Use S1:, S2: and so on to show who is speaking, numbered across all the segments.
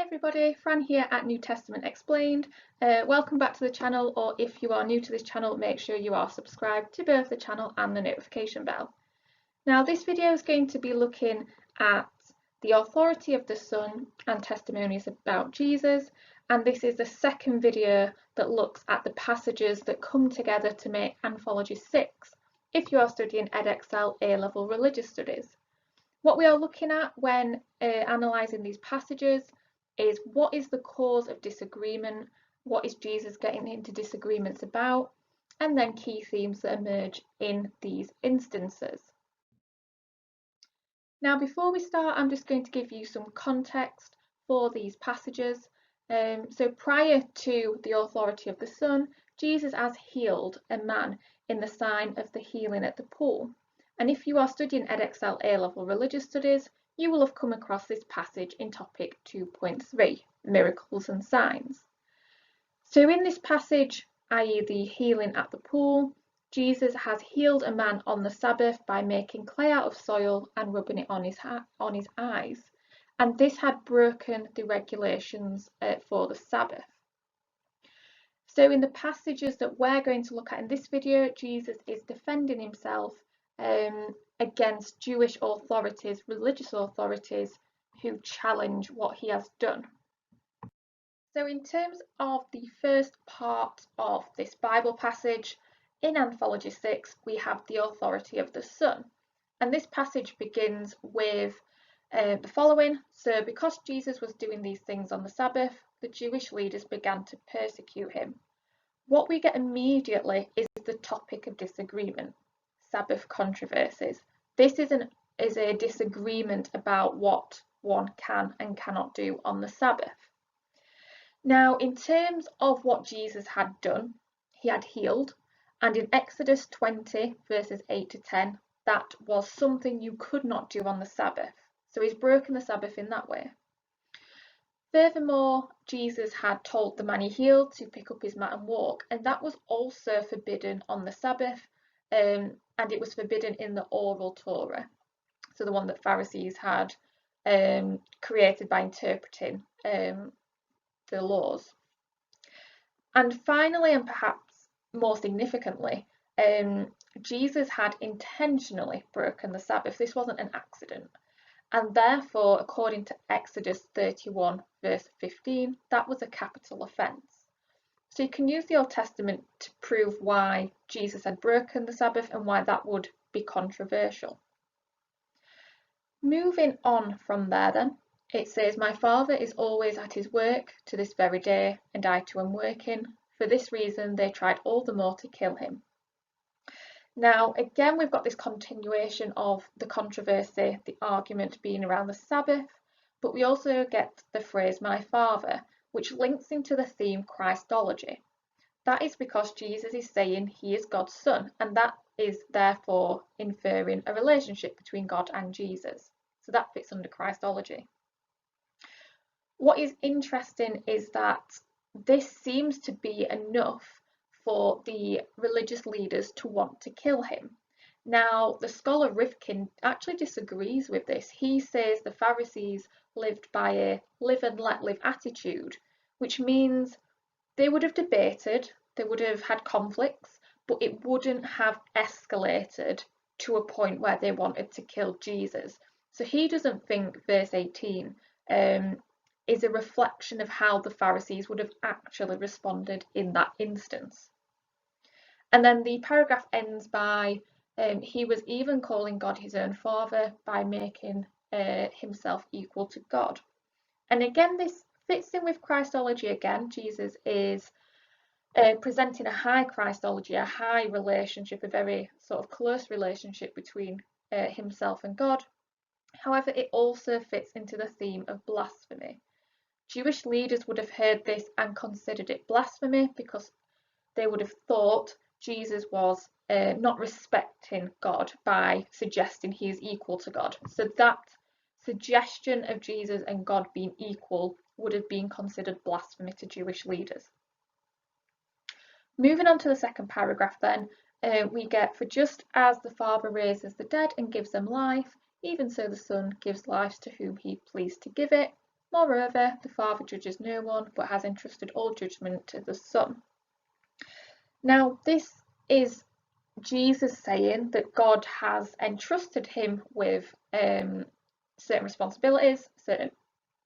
S1: everybody, Fran here at New Testament Explained. Welcome back to the channel, or if you are new to this channel, make sure you are subscribed to both the channel and the notification bell. Now this video is going to be looking at the authority of the Son and testimonies about Jesus, and this is the second video that looks at the passages that come together to make Anthology 6 if you are studying Edexcel A-Level Religious Studies. What we are looking at when analysing these passages is what is the cause of disagreement, what is Jesus getting into disagreements about, and then key themes that emerge in these instances. Now before we start, I'm just going to give you some context for these passages. So prior to the authority of the Son, Jesus has healed a man in the sign of the healing at the pool. And if you are studying Edexcel A-Level Religious Studies, you will have come across this passage in topic 2.3, Miracles and Signs. So in this passage, i.e. the healing at the pool, Jesus has healed a man on the Sabbath by making clay out of soil and rubbing it on his eyes. And this had broken the regulations for the Sabbath. So in the passages that we're going to look at in this video, Jesus is defending himself against Jewish authorities, religious authorities, who challenge what he has done. So in terms of the first part of this Bible passage, in Anthology 6 we have the authority of the Son, and this passage begins with the following. So because Jesus was doing these things on the Sabbath, the Jewish leaders began to persecute him. What we get immediately is the topic of disagreement. Sabbath controversies. This is a disagreement about what one can and cannot do on the Sabbath. Now, in terms of what Jesus had done, he had healed, and in Exodus 20 verses 8 to 10, that was something you could not do on the Sabbath. So he's broken the Sabbath in that way. Furthermore, Jesus had told the man he healed to pick up his mat and walk, and that was also forbidden on the Sabbath. And it was forbidden in the oral Torah, so the one that Pharisees had created by interpreting the laws. And finally, and perhaps more significantly, Jesus had intentionally broken the Sabbath. This wasn't an accident, and therefore, according to Exodus 31 verse 15, that was a capital offence. So you can use the Old Testament to prove why Jesus had broken the Sabbath and why that would be controversial. Moving on from there then, it says, "My Father is always at his work to this very day, and I too am working. For this reason they tried all the more to kill him." Now again, we've got this continuation of the controversy, the argument being around the Sabbath, but we also get the phrase "my Father," which links into the theme Christology. That is because Jesus is saying he is God's Son, and that is therefore inferring a relationship between God and Jesus. So that fits under Christology. What is interesting is that this seems to be enough for the religious leaders to want to kill him. Now, the scholar Rifkin actually disagrees with this. He says the Pharisees lived by a live and let live attitude, which means they would have debated, they would have had conflicts, but it wouldn't have escalated to a point where they wanted to kill Jesus. So he doesn't think verse 18 is a reflection of how the Pharisees would have actually responded in that instance. And then the paragraph ends by, he was even calling God his own Father by making himself equal to God. And again, this fits in with Christology again. Jesus is presenting a high Christology, a high relationship, a very sort of close relationship between himself and God. However, it also fits into the theme of blasphemy. Jewish leaders would have heard this and considered it blasphemy because they would have thought Jesus was not respecting God by suggesting he is equal to God. So that suggestion of Jesus and God being equal would have been considered blasphemy to Jewish leaders. Moving on to the second paragraph then, we get, "For just as the Father raises the dead and gives them life, even so the Son gives life to whom he pleased to give it. Moreover, the Father judges no one, but has entrusted all judgment to the Son. Now, this is Jesus saying that God has entrusted him with certain responsibilities, certain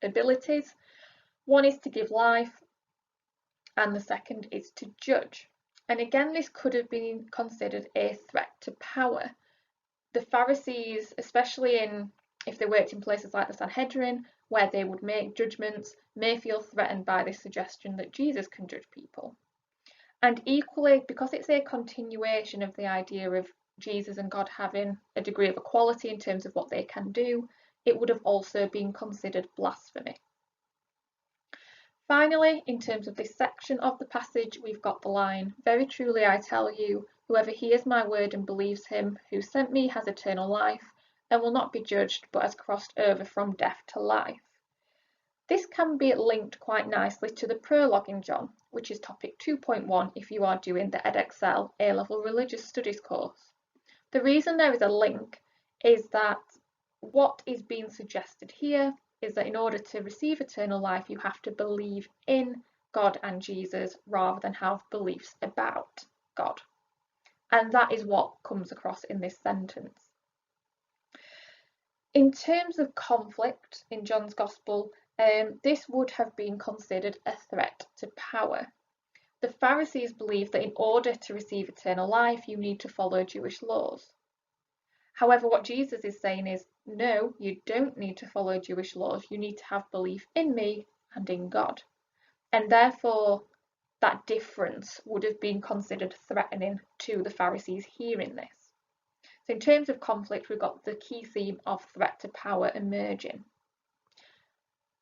S1: abilities. One is to give life, and the second is to judge. And again, this could have been considered a threat to power. The Pharisees, especially if they worked in places like the Sanhedrin, where they would make judgments, may feel threatened by this suggestion that Jesus can judge people. And equally, because it's a continuation of the idea of Jesus and God having a degree of equality in terms of what they can do, it would have also been considered blasphemy. Finally, in terms of this section of the passage, we've got the line, "Very truly I tell you, whoever hears my word and believes him who sent me has eternal life, and will not be judged, but has crossed over from death to life." This can be linked quite nicely to the prologue in John, which is topic 2.1 if you are doing the Edexcel A-level religious studies course. The reason there is a link is that what is being suggested here is that in order to receive eternal life, you have to believe in God and Jesus rather than have beliefs about God. And that is what comes across in this sentence. In terms of conflict in John's Gospel, this would have been considered a threat to power. The Pharisees believed that in order to receive eternal life, you need to follow Jewish laws. However, what Jesus is saying is, no, you don't need to follow Jewish laws. You need to have belief in me and in God. And therefore, that difference would have been considered threatening to the Pharisees hearing this. So in terms of conflict, we've got the key theme of threat to power emerging.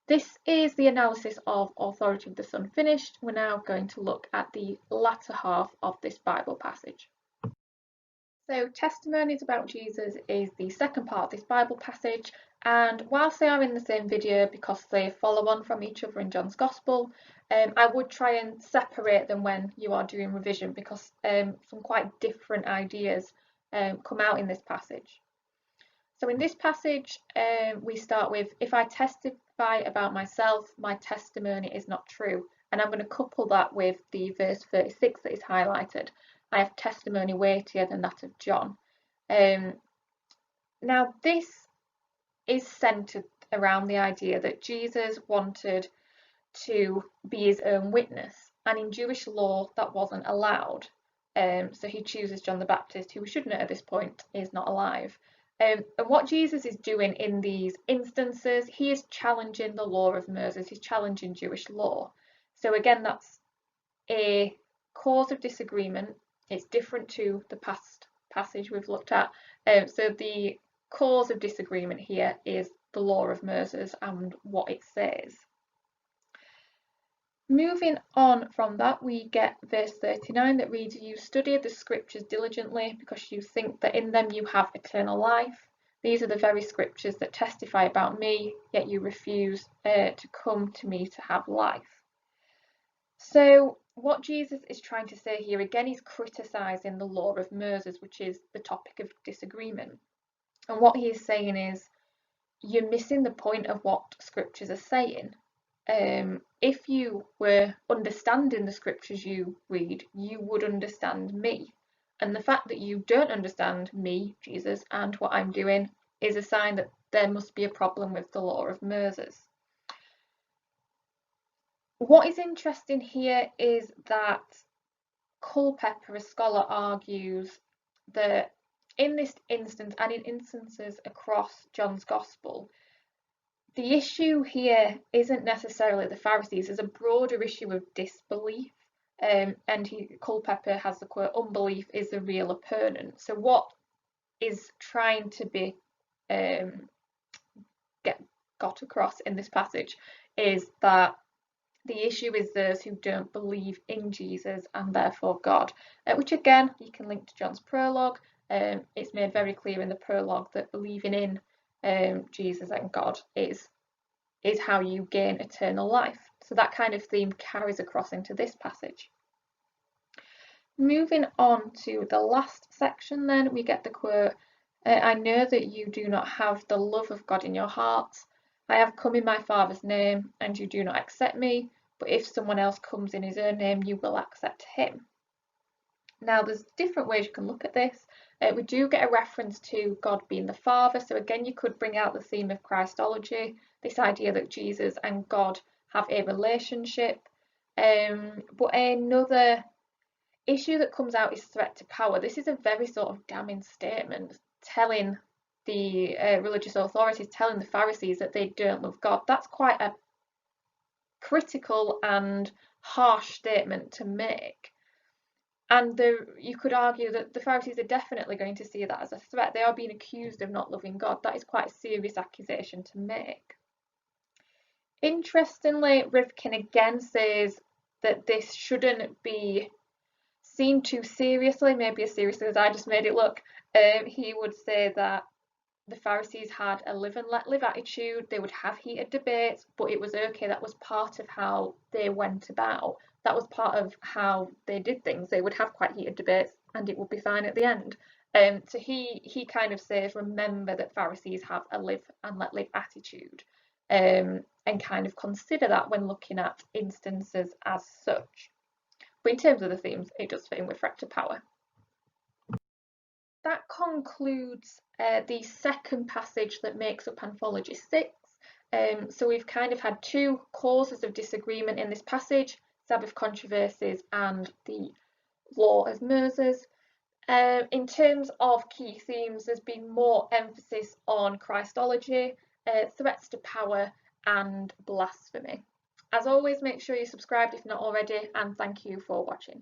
S1: This is the analysis of authority of the Son finished. We're now going to look at the latter half of this Bible passage. So testimonies about Jesus is the second part of this Bible passage, and whilst they are in the same video because they follow on from each other in John's Gospel, I would try and separate them when you are doing revision because some quite different ideas come out in this passage. So in this passage, we start with, "If I testify about myself, my testimony is not true." And I'm going to couple that with the verse 36 that is highlighted. "I have testimony weightier than that of John." Now, this is centered around the idea that Jesus wanted to be his own witness, and in Jewish law that wasn't allowed. So he chooses John the Baptist, who we should know at this point is not alive. And what Jesus is doing in these instances, he is challenging the law of Moses, he's challenging Jewish law. So again, that's a cause of disagreement. It's different to the past passage we've looked at. So the cause of disagreement here is the law of Moses and what it says. Moving on from that, we get verse 39 that reads, "You study the scriptures diligently because you think that in them you have eternal life. These are the very scriptures that testify about me, yet you refuse to come to me to have life." So what Jesus is trying to say here, again, he's criticising the law of Moses, which is the topic of disagreement. And what he is saying is, you're missing the point of what scriptures are saying. If you were understanding the scriptures you read, you would understand me. And the fact that you don't understand me, Jesus, and what I'm doing is a sign that there must be a problem with the law of Moses. What is interesting here is that Culpeper, a scholar, argues that in this instance and in instances across John's Gospel, the issue here isn't necessarily the Pharisees, there's a broader issue of disbelief. And Culpeper has the quote, "Unbelief is the real opponent." So what is trying to be got across in this passage is that the issue is those who don't believe in Jesus and therefore God, which again you can link to John's prologue. It's made very clear in the prologue that believing in Jesus and God is how you gain eternal life. So that kind of theme carries across into this passage. Moving on to the last section then, we get the quote, "I know that you do not have the love of God in your hearts, I have come in my Father's name, and you do not accept me, but if someone else comes in his own name, you will accept him. Now, there's different ways you can look at this. We do get a reference to God being the Father, so again, you could bring out the theme of Christology, this idea that Jesus and God have a relationship. But another issue that comes out is threat to power. This is a very sort of damning statement, telling the religious authorities, telling the Pharisees that they don't love God. That's quite a critical and harsh statement to make. And you could argue that the Pharisees are definitely going to see that as a threat. They are being accused of not loving God. That is quite a serious accusation to make. Interestingly, Rivkin again says that this shouldn't be seen too seriously, maybe as seriously as I just made it look. He would say that the Pharisees had a live and let live attitude. They would have heated debates, but it was okay. That was part of how they went about. That was part of how they did things. They would have quite heated debates, and it would be fine at the end. So he kind of says, remember that Pharisees have a live and let live attitude, and kind of consider that when looking at instances as such. But in terms of the themes, it does fit in with threat to power. That concludes the second passage that makes up Anthology 6. So we've kind of had two causes of disagreement in this passage, Sabbath controversies and the law of Moses. In terms of key themes, there's been more emphasis on Christology, threats to power and blasphemy. As always, make sure you're subscribed if not already, and thank you for watching.